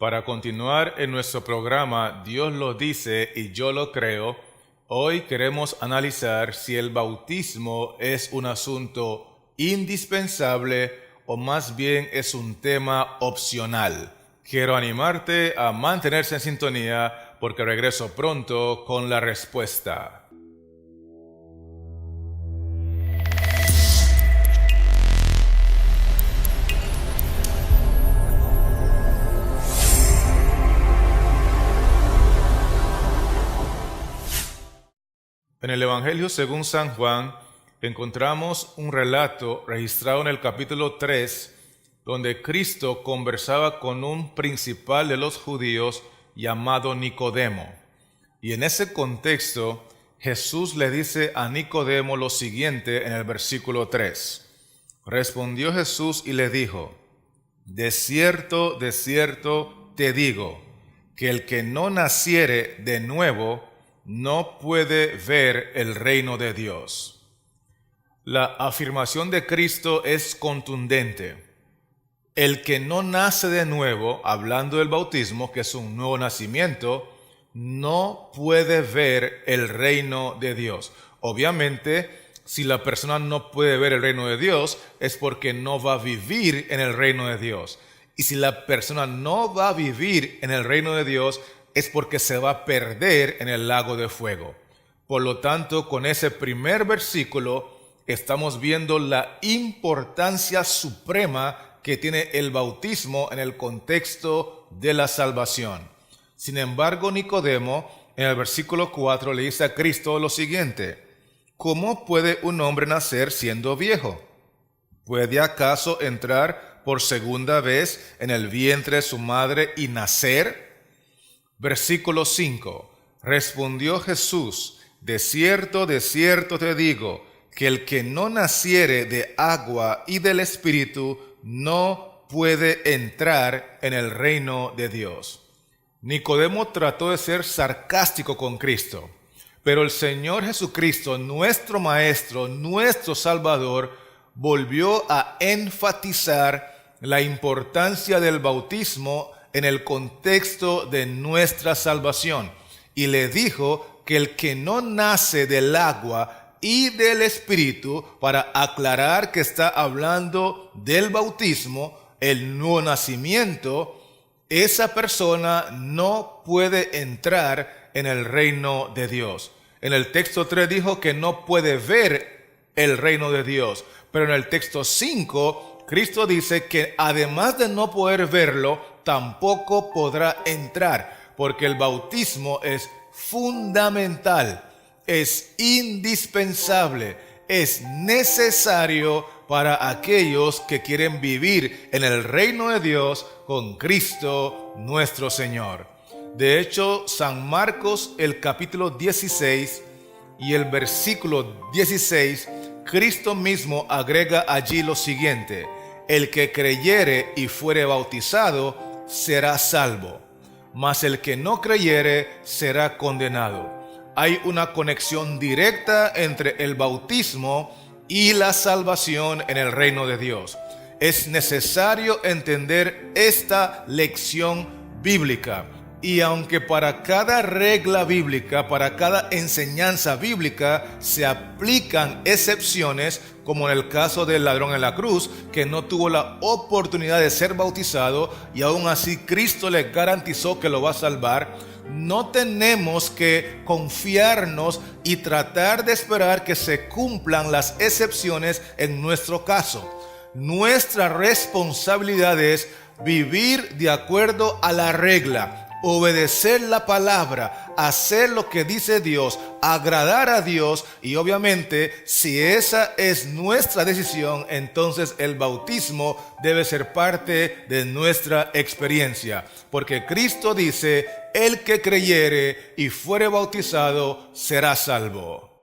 Para continuar en nuestro programa Dios lo dice y yo lo creo, hoy queremos analizar si el bautismo es un asunto indispensable o más bien es un tema opcional. Quiero animarte a mantenerse en sintonía porque regreso pronto con la respuesta. En el Evangelio según San Juan encontramos un relato registrado en el capítulo 3, donde Cristo conversaba con un principal de los judíos llamado Nicodemo. Y en ese contexto, Jesús le dice a Nicodemo lo siguiente en el versículo 3. Respondió Jesús y le dijo: de cierto te digo, que el que no naciere de nuevo no puede ver el reino de Dios. La afirmación de Cristo es contundente. El que no nace de nuevo, hablando del bautismo, que es un nuevo nacimiento, no puede ver el reino de Dios. Obviamente, si la persona no puede ver el reino de Dios, es porque no va a vivir en el reino de Dios. Y si la persona no va a vivir en el reino de Dios, es porque se va a perder en el lago de fuego. Por lo tanto, con ese primer versículo, estamos viendo la importancia suprema que tiene el bautismo en el contexto de la salvación. Sin embargo, Nicodemo, en el versículo 4, le dice a Cristo lo siguiente: ¿cómo puede un hombre nacer siendo viejo? ¿Puede acaso entrar por segunda vez en el vientre de su madre y nacer? Versículo 5. Respondió Jesús: de cierto te digo, que el que no naciere de agua y del Espíritu no puede entrar en el reino de Dios. Nicodemo trató de ser sarcástico con Cristo, pero el Señor Jesucristo, nuestro Maestro, nuestro Salvador, volvió a enfatizar la importancia del bautismo en el contexto de nuestra salvación, y le dijo que el que no nace del agua y del Espíritu, para aclarar que está hablando del bautismo, el nuevo nacimiento, esa persona no puede entrar en el reino de Dios. En el texto 3 dijo que no puede ver el reino de Dios, pero en el texto 5 Cristo dice que además de no poder verlo, tampoco podrá entrar, porque el bautismo es fundamental, es indispensable, es necesario para aquellos que quieren vivir en el reino de Dios con Cristo nuestro Señor. De hecho, San Marcos, el capítulo 16 y el versículo 16, Cristo mismo agrega allí lo siguiente: el que creyere y fuere bautizado será salvo, mas el que no creyere será condenado. Hay una conexión directa entre el bautismo y la salvación en el reino de Dios. Es necesario entender esta lección bíblica. Y aunque para cada regla bíblica, para cada enseñanza bíblica se aplican excepciones, como en el caso del ladrón en la cruz, que no tuvo la oportunidad de ser bautizado y aún así Cristo le garantizó que lo va a salvar, no tenemos que confiarnos y tratar de esperar que se cumplan las excepciones en nuestro caso. Nuestra responsabilidad es vivir de acuerdo a la regla, obedecer la palabra, hacer lo que dice Dios, agradar a Dios, y obviamente si esa es nuestra decisión, entonces el bautismo debe ser parte de nuestra experiencia, porque Cristo dice: el que creyere y fuere bautizado será salvo.